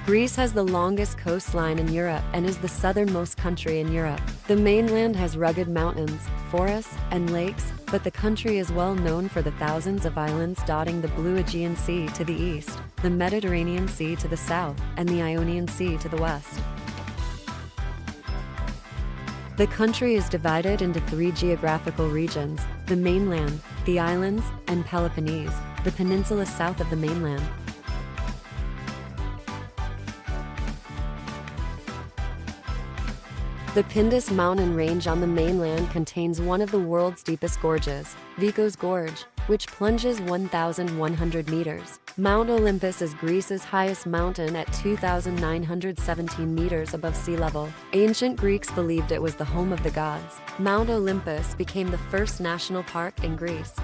Greece has the longest coastline in Europe and is the southernmost country in Europe. The mainland has rugged mountains, forests, and lakes, but the country is well known for the thousands of islands dotting the blue Aegean Sea to the east, the Mediterranean Sea to the south, and the Ionian Sea to the west. The country is divided into 3 geographical regions: the mainland, the islands, and Peloponnese, the peninsula south of the mainland. The Pindus mountain range on the mainland contains one of the world's deepest gorges, Vikos Gorge, which plunges 1,100 meters. Mount Olympus is Greece's highest mountain at 2,917 meters above sea level. Ancient Greeks believed it was the home of the gods. Mount Olympus became the first national park in Greece.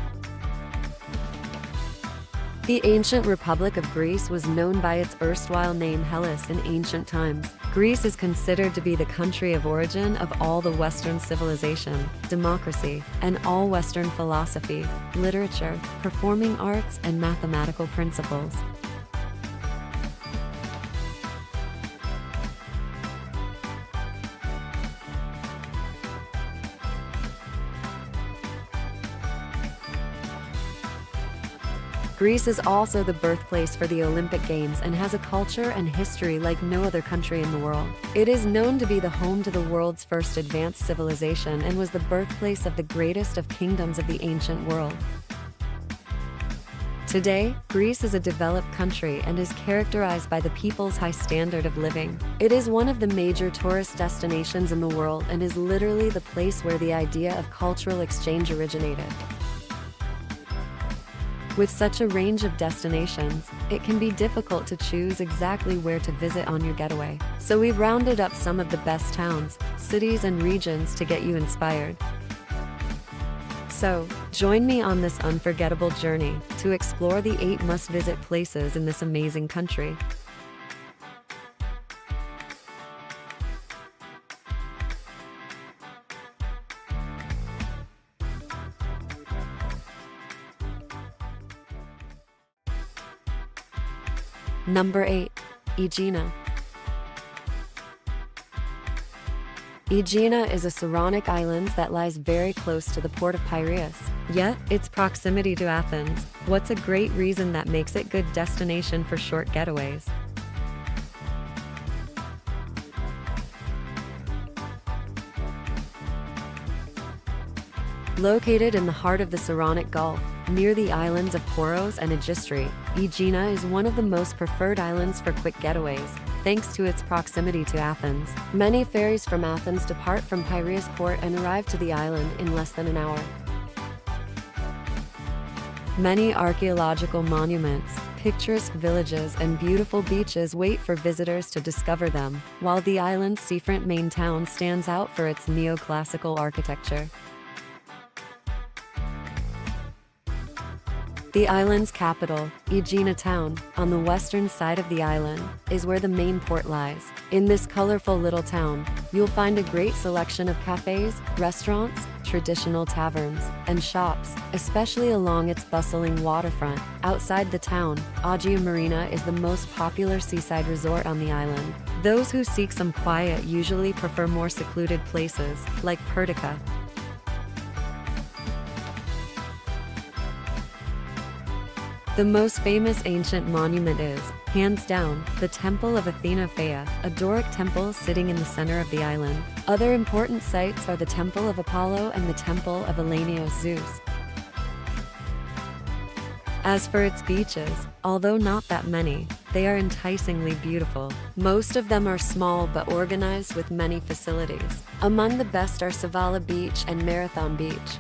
The ancient Republic of Greece was known by its erstwhile name Hellas in ancient times. Greece is considered to be the country of origin of all the Western civilization, democracy, and all Western philosophy, literature, performing arts, and mathematical principles. Greece is also the birthplace for the Olympic Games and has a culture and history like no other country in the world. It is known to be the home to the world's first advanced civilization and was the birthplace of the greatest of kingdoms of the ancient world. Today, Greece is a developed country and is characterized by the people's high standard of living. It is one of the major tourist destinations in the world and is literally the place where the idea of cultural exchange originated. With such a range of destinations, it can be difficult to choose exactly where to visit on your getaway. So we've rounded up some of the best towns, cities, and regions to get you inspired. So, join me on this unforgettable journey to explore the 8 must-visit places in this amazing country. Number 8. Aegina. Aegina is a Saronic island that lies very close to the port of Piraeus. Yet, its proximity to Athens, what's a great reason that makes it good destination for short getaways. Located in the heart of the Saronic Gulf, near the islands of Poros and Agistri, Aegina is one of the most preferred islands for quick getaways, thanks to its proximity to Athens. Many ferries from Athens depart from Piraeus port and arrive to the island in less than an hour. Many archaeological monuments, picturesque villages, and beautiful beaches wait for visitors to discover them, while the island's seafront main town stands out for its neoclassical architecture. The island's capital, Aegina town, on the western side of the island, is where the main port lies. In this colorful little town, you'll find a great selection of cafes, restaurants, traditional taverns, and shops, especially along its bustling waterfront. Outside the town, Agia Marina is the most popular seaside resort on the island. Those who seek some quiet usually prefer more secluded places, like Pertica. The most famous ancient monument is, hands down, the Temple of Athena Phaia, a Doric temple sitting in the center of the island. Other important sites are the Temple of Apollo and the Temple of Elenios Zeus. As for its beaches, although not that many, they are enticingly beautiful. Most of them are small but organized with many facilities. Among the best are Savala Beach and Marathon Beach.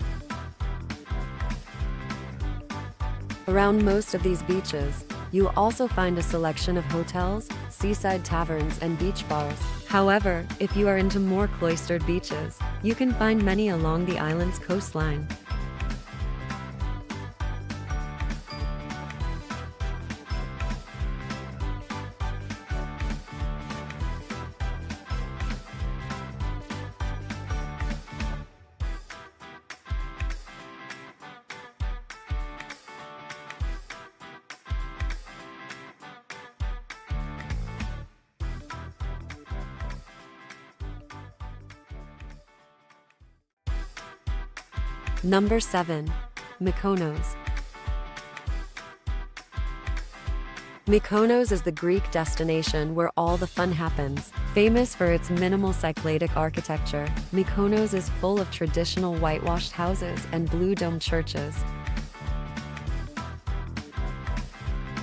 Around most of these beaches, you will also find a selection of hotels, seaside taverns, and beach bars. However, if you are into more cloistered beaches, you can find many along the island's coastline. Number 7. Mykonos. Mykonos is the Greek destination where all the fun happens. Famous for its minimal Cycladic architecture, Mykonos is full of traditional whitewashed houses and blue-domed churches.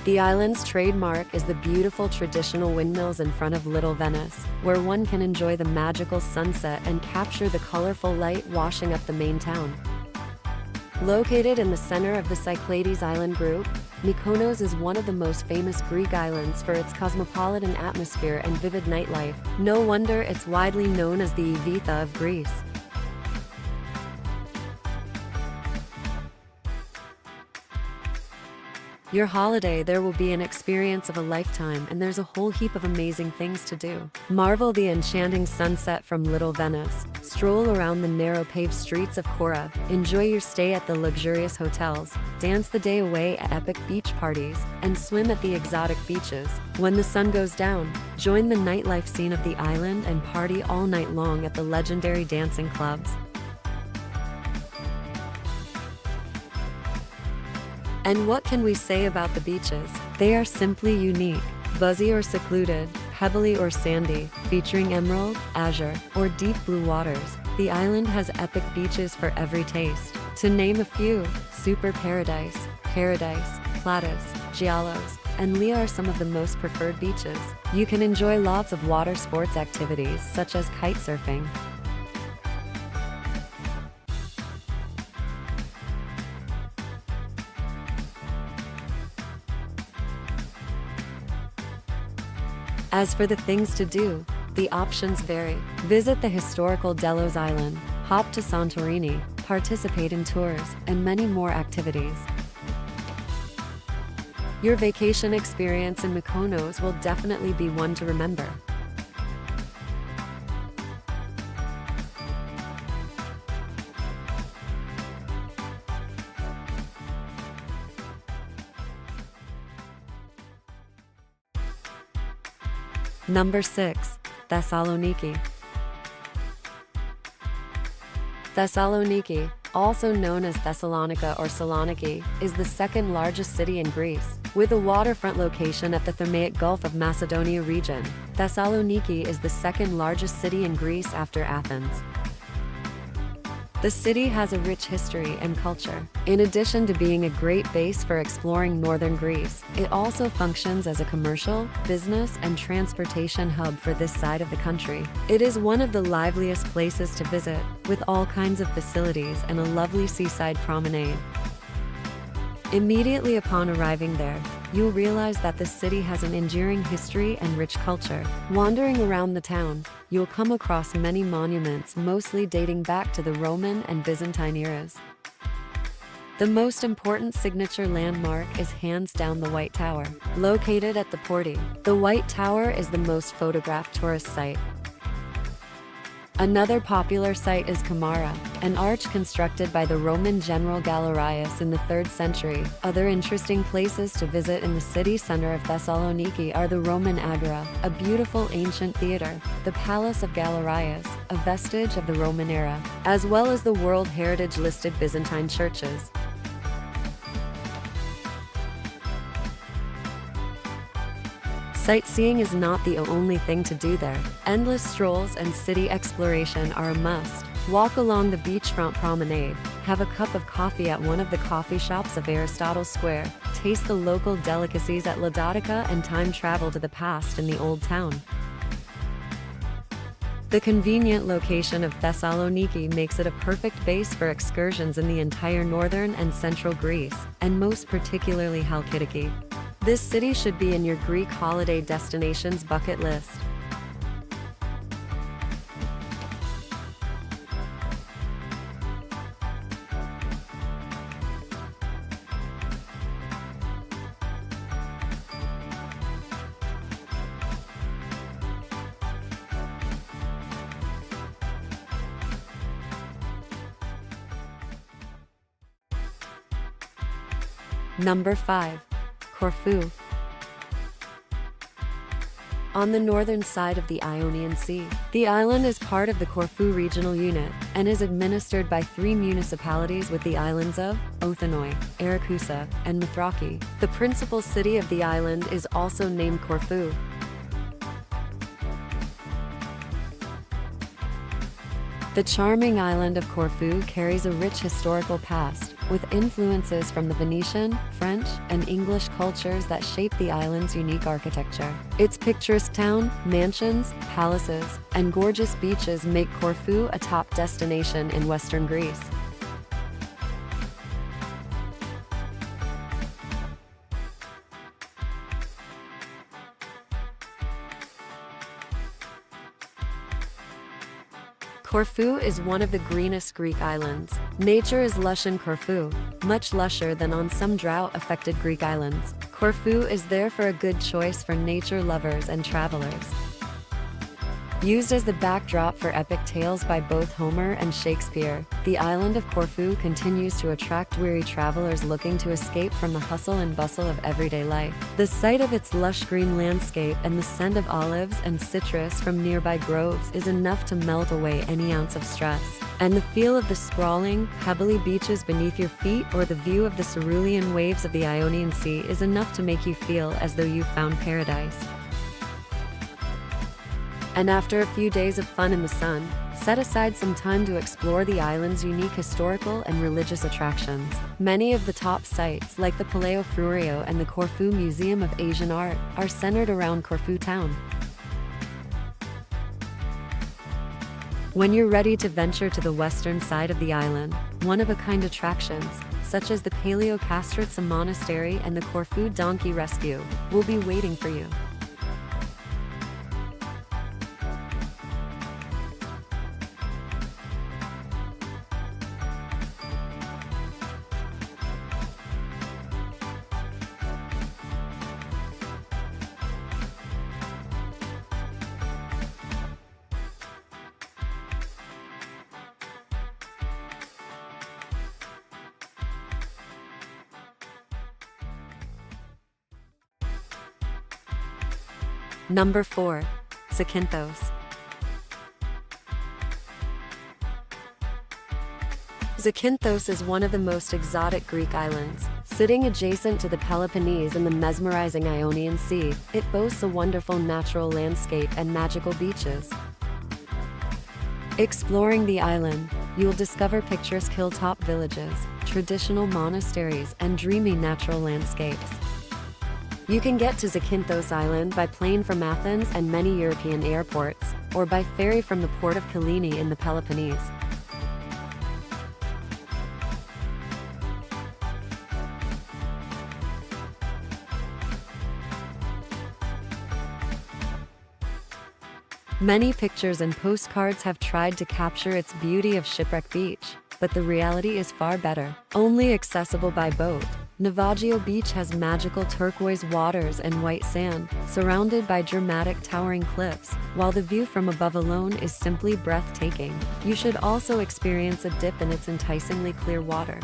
The island's trademark is the beautiful traditional windmills in front of Little Venice, where one can enjoy the magical sunset and capture the colorful light washing up the main town. Located in the center of the Cyclades island group, Mykonos is one of the most famous Greek islands for its cosmopolitan atmosphere and vivid nightlife. No wonder it's widely known as the Ibiza of Greece. Your holiday there will be an experience of a lifetime, and there's a whole heap of amazing things to do. Marvel the enchanting sunset from Little Venice, stroll around the narrow paved streets of Corfu, enjoy your stay at the luxurious hotels, dance the day away at epic beach parties, and swim at the exotic beaches. When the sun goes down, join the nightlife scene of the island and party all night long at the legendary dancing clubs. And what can we say about the beaches? They are simply unique. Buzzy or secluded, pebbly or sandy, featuring emerald, azure, or deep blue waters, the island has epic beaches for every taste. To name a few, Super Paradise, Platas, Giallos, and Lea are some of the most preferred beaches. You can enjoy lots of water sports activities such as kite surfing. As for the things to do, the options vary. Visit the historical Delos Island, hop to Santorini, participate in tours, and many more activities. Your vacation experience in Mykonos will definitely be one to remember. Number 6. Thessaloniki. Thessaloniki, also known as Thessalonica or Saloniki, is the second largest city in Greece. With a waterfront location at the Thermaic Gulf of Macedonia region, Thessaloniki is the second largest city in Greece after Athens. The city has a rich history and culture. In addition to being a great base for exploring northern Greece, it also functions as a commercial, business, and transportation hub for this side of the country. It is one of the liveliest places to visit, with all kinds of facilities and a lovely seaside promenade. Immediately upon arriving there, you'll realize that the city has an enduring history and rich culture. Wandering around the town, you'll come across many monuments mostly dating back to the Roman and Byzantine eras. The most important signature landmark is hands down the White Tower. Located at the Porti, the White Tower is the most photographed tourist site. Another popular site is Camara, an arch constructed by the Roman general Galerius in the 3rd century. Other interesting places to visit in the city center of Thessaloniki are the Roman Agora, a beautiful ancient theater, the Palace of Galerius, a vestige of the Roman era, as well as the World Heritage listed Byzantine churches. Sightseeing is not the only thing to do there. Endless strolls and city exploration are a must. Walk along the beachfront promenade, have a cup of coffee at one of the coffee shops of Aristotle Square, taste the local delicacies at Ladotica, and time travel to the past in the Old Town. The convenient location of Thessaloniki makes it a perfect base for excursions in the entire northern and central Greece, and most particularly Halkidiki. This city should be in your Greek holiday destinations bucket list. Number 5. Corfu. on the northern side of the Ionian Sea. The island is part of the Corfu regional unit and is administered by 3 municipalities with the islands of Othenoi, Arakousa, and Mithraki. The principal city of the island is also named Corfu. The charming island of Corfu carries a rich historical past, with influences from the Venetian, French, and English cultures that shape the island's unique architecture. Its picturesque town, mansions, palaces, and gorgeous beaches make Corfu a top destination in western Greece. Corfu is one of the greenest Greek islands. Nature is lush in Corfu, much lusher than on some drought-affected Greek islands. Corfu is therefore a good choice for nature lovers and travelers. Used as the backdrop for epic tales by both Homer and Shakespeare, the island of Corfu continues to attract weary travelers looking to escape from the hustle and bustle of everyday life. The sight of its lush green landscape and the scent of olives and citrus from nearby groves is enough to melt away any ounce of stress. And the feel of the sprawling, pebbly beaches beneath your feet or the view of the cerulean waves of the Ionian Sea is enough to make you feel as though you've found paradise. And after a few days of fun in the sun, set aside some time to explore the island's unique historical and religious attractions. Many of the top sites, like the Palais Frurio and the Corfu Museum of Asian Art, are centered around Corfu town. When you're ready to venture to the western side of the island, one-of-a-kind attractions, such as the Paleokastritsa Monastery and the Corfu Donkey Rescue, will be waiting for you. Number 4. Zakynthos. Zakynthos is one of the most exotic Greek islands. Sitting adjacent to the Peloponnese and the mesmerizing Ionian Sea, it boasts a wonderful natural landscape and magical beaches. Exploring the island, you'll discover picturesque hilltop villages, traditional monasteries, and dreamy natural landscapes. You can get to Zakynthos Island by plane from Athens and many European airports, or by ferry from the port of Kyllini in the Peloponnese. Many pictures and postcards have tried to capture its beauty of Shipwreck Beach, but the reality is far better. Only accessible by boat, Navaggio Beach has magical turquoise waters and white sand, surrounded by dramatic towering cliffs, while the view from above alone is simply breathtaking. You should also experience a dip in its enticingly clear water.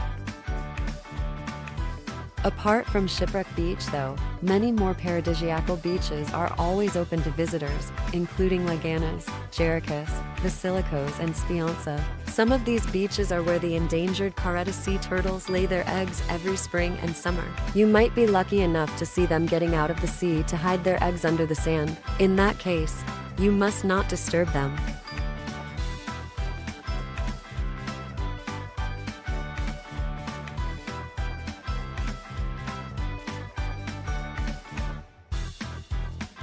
Apart from Shipwreck Beach, though, many more paradisiacal beaches are always open to visitors, including Laganas, Gerikis, Vasilikos, and Spionsa. Some of these beaches are where the endangered Caretta sea turtles lay their eggs every spring and summer. You might be lucky enough to see them getting out of the sea to hide their eggs under the sand. In that case, you must not disturb them.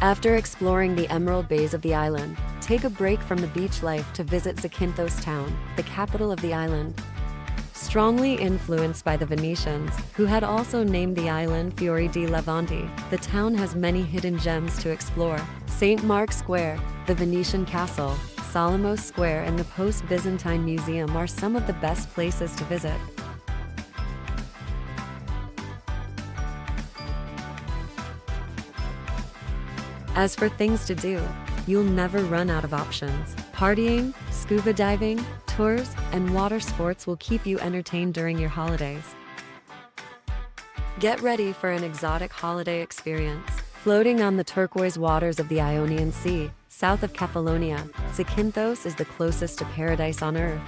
After exploring the emerald bays of the island, take a break from the beach life to visit Zakynthos town, the capital of the island. Strongly influenced by the Venetians, who had also named the island Fiori di Levante, the town has many hidden gems to explore. St. Mark's Square, the Venetian Castle, Solomos Square, and the Post-Byzantine Museum are some of the best places to visit. As for things to do, you'll never run out of options. Partying, scuba diving, tours, and water sports will keep you entertained during your holidays. Get ready for an exotic holiday experience. Floating on the turquoise waters of the Ionian Sea, south of Kefalonia, Zakynthos is the closest to paradise on Earth.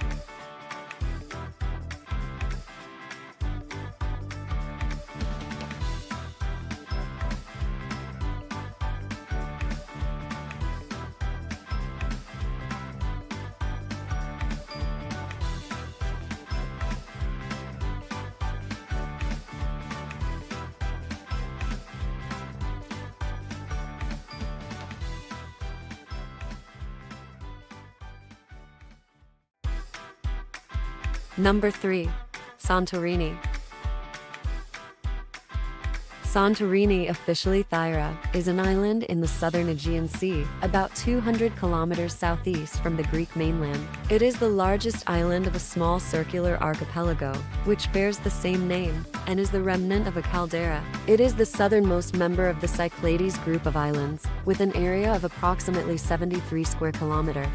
Number 3. Santorini. Santorini, officially Thyra, is an island in the southern Aegean Sea, about 200 kilometers southeast from the Greek mainland. It is the largest island of a small circular archipelago, which bears the same name, and is the remnant of a caldera. It is the southernmost member of the Cyclades group of islands, with an area of approximately 73 square kilometers.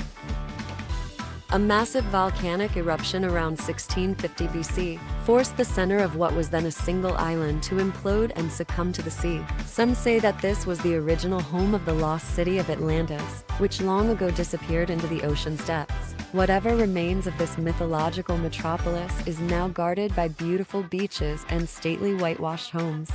A massive volcanic eruption around 1650 BC forced the center of what was then a single island to implode and succumb to the sea. Some say that this was the original home of the lost city of Atlantis, which long ago disappeared into the ocean's depths. Whatever remains of this mythological metropolis is now guarded by beautiful beaches and stately whitewashed homes.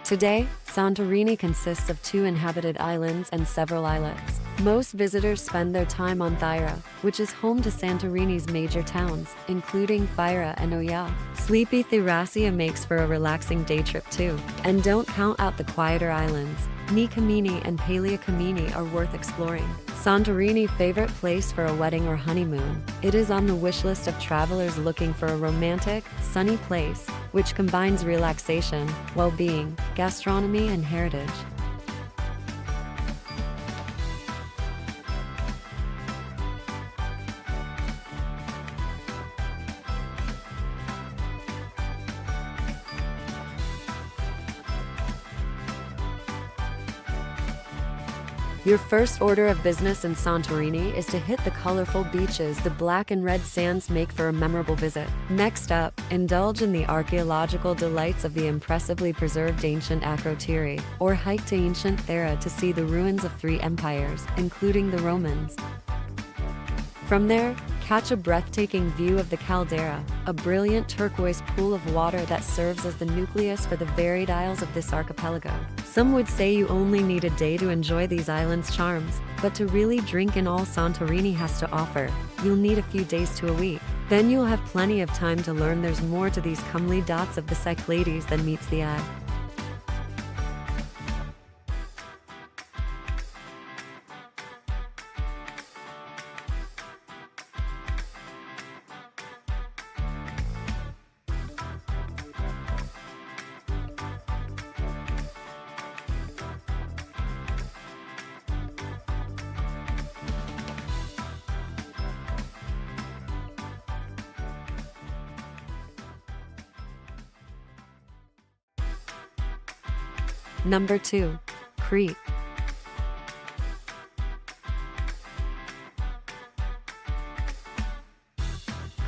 Today, Santorini consists of 2 inhabited islands and several islets. Most visitors spend their time on Thyra, which is home to Santorini's major towns, including Phyra and Oia. Sleepy Thracia makes for a relaxing day trip too. And don't count out the quieter islands. Nikomini and Paleokomini are worth exploring. Santorini, favorite place for a wedding or honeymoon. It is on the wish list of travelers looking for a romantic, sunny place, which combines relaxation, well-being, gastronomy, and heritage. Your first order of business in Santorini is to hit the colorful beaches. The black and red sands make for a memorable visit. Next up, indulge in the archaeological delights of the impressively preserved ancient Akrotiri, or hike to ancient Thera to see the ruins of 3 empires, including the Romans. From there, catch a breathtaking view of the caldera, a brilliant turquoise pool of water that serves as the nucleus for the varied isles of this archipelago. Some would say you only need a day to enjoy these islands' charms, but to really drink in all Santorini has to offer, you'll need a few days to a week. Then you'll have plenty of time to learn there's more to these comely dots of the Cyclades than meets the eye. Number 2. Crete.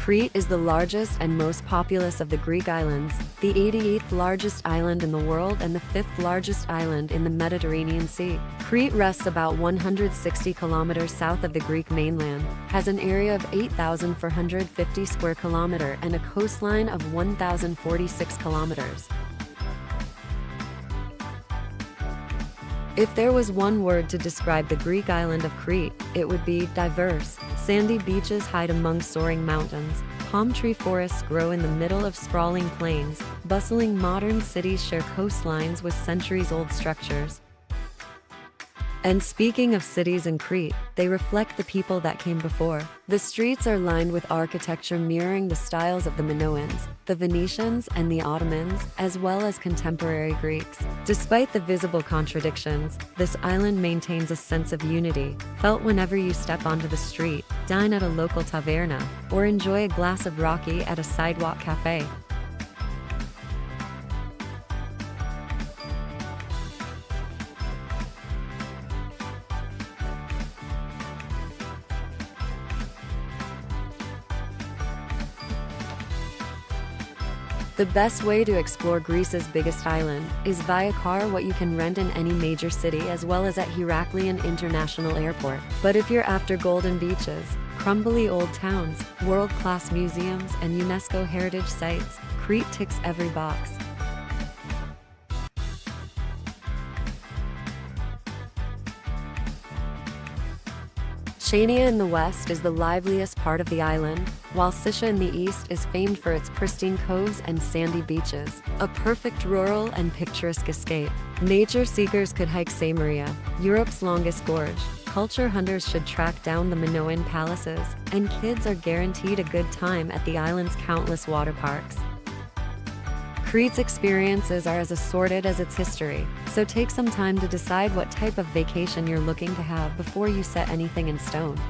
Crete is the largest and most populous of the Greek islands, the 88th largest island in the world and the 5th largest island in the Mediterranean Sea. Crete rests about 160 kilometers south of the Greek mainland, has an area of 8,450 square kilometers and a coastline of 1,046 kilometers. If there was one word to describe the Greek island of Crete, it would be diverse. Sandy beaches hide among soaring mountains, palm tree forests grow in the middle of sprawling plains, bustling modern cities share coastlines with centuries-old structures. And speaking of cities in Crete, they reflect the people that came before. The streets are lined with architecture mirroring the styles of the Minoans, the Venetians, and the Ottomans, as well as contemporary Greeks. Despite the visible contradictions, this island maintains a sense of unity, felt whenever you step onto the street, dine at a local taverna, or enjoy a glass of raki at a sidewalk cafe. The best way to explore Greece's biggest island is via car, what you can rent in any major city as well as at Heraklion International Airport. But if you're after golden beaches, crumbly old towns, world-class museums, and UNESCO heritage sites, Crete ticks every box. Chania in the west is the liveliest part of the island, while Sisha in the east is famed for its pristine coves and sandy beaches, a perfect rural and picturesque escape. Nature seekers could hike Samaria, Europe's longest gorge. Culture hunters should track down the Minoan palaces, and kids are guaranteed a good time at the island's countless water parks. Crete's experiences are as assorted as its history, so take some time to decide what type of vacation you're looking to have before you set anything in stone.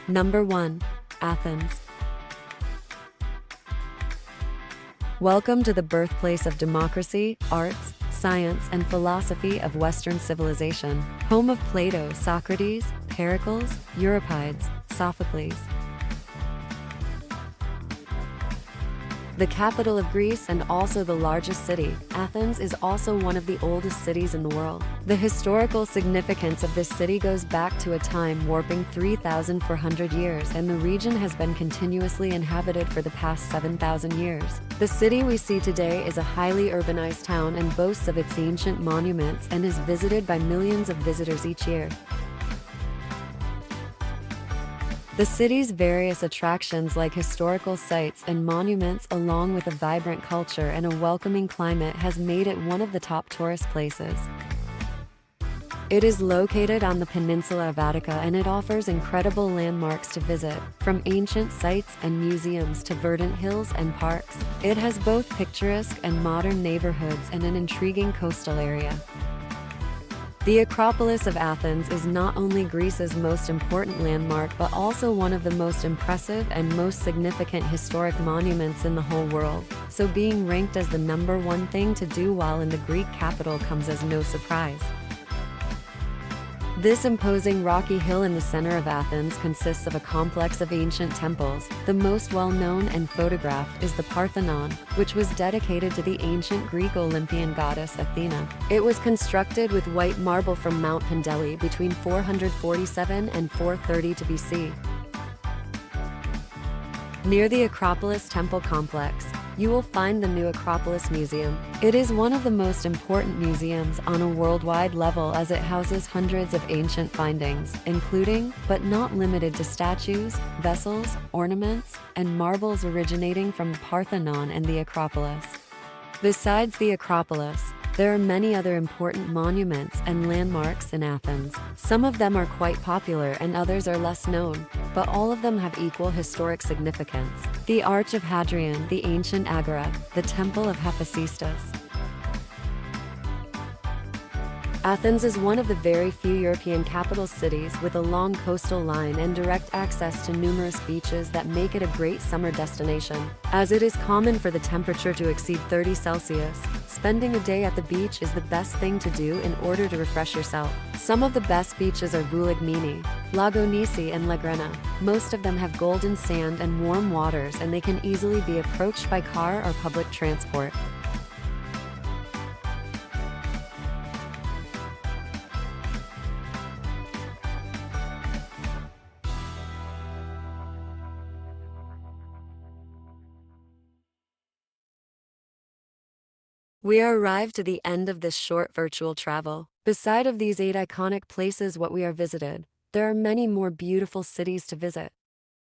Number 1. Athens. Welcome to the birthplace of democracy, arts, science, and philosophy of Western civilization, home of Plato, Socrates, Pericles, Euripides, Sophocles. The capital of Greece and also the largest city, Athens is also one of the oldest cities in the world. The historical significance of this city goes back to a time warping 3,400 years, and the region has been continuously inhabited for the past 7,000 years. The city we see today is a highly urbanized town and boasts of its ancient monuments and is visited by millions of visitors each year. The city's various attractions like historical sites and monuments along with a vibrant culture and a welcoming climate has made it one of the top tourist places. It is located on the peninsula of Attica and it offers incredible landmarks to visit, from ancient sites and museums to verdant hills and parks. It has both picturesque and modern neighborhoods and an intriguing coastal area. The Acropolis of Athens is not only Greece's most important landmark but also one of the most impressive and most significant historic monuments in the whole world, so being ranked as the #1 thing to do while in the Greek capital comes as no surprise. This imposing rocky hill in the center of Athens consists of a complex of ancient temples. The most well-known and photographed is the Parthenon, which was dedicated to the ancient Greek Olympian goddess Athena. It was constructed with white marble from Mount Pendeli between 447 and 432 BC. Near the Acropolis Temple Complex, you will find the New Acropolis Museum. It is one of the most important museums on a worldwide level as it houses hundreds of ancient findings, including, but not limited to statues, vessels, ornaments, and marbles originating from the Parthenon and the Acropolis. Besides the Acropolis, there are many other important monuments and landmarks in Athens. Some of them are quite popular and others are less known, but all of them have equal historic significance. The Arch of Hadrian, the ancient Agora, the Temple of Hephaestus. Athens is one of the very few European capital cities with a long coastal line and direct access to numerous beaches that make it a great summer destination. As it is common for the temperature to exceed 30 Celsius, spending a day at the beach is the best thing to do in order to refresh yourself. Some of the best beaches are Vouligmeni, Lagonisi, and Lagrena. Most of them have golden sand and warm waters, and they can easily be approached by car or public transport. We are arrived to the end of this short virtual travel. Beside of these 8 iconic places what we are visited, there are many more beautiful cities to visit.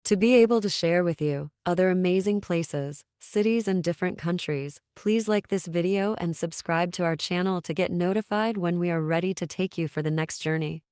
To be able to share with you other amazing places, cities, and different countries, please like this video and subscribe to our channel to get notified when we are ready to take you for the next journey.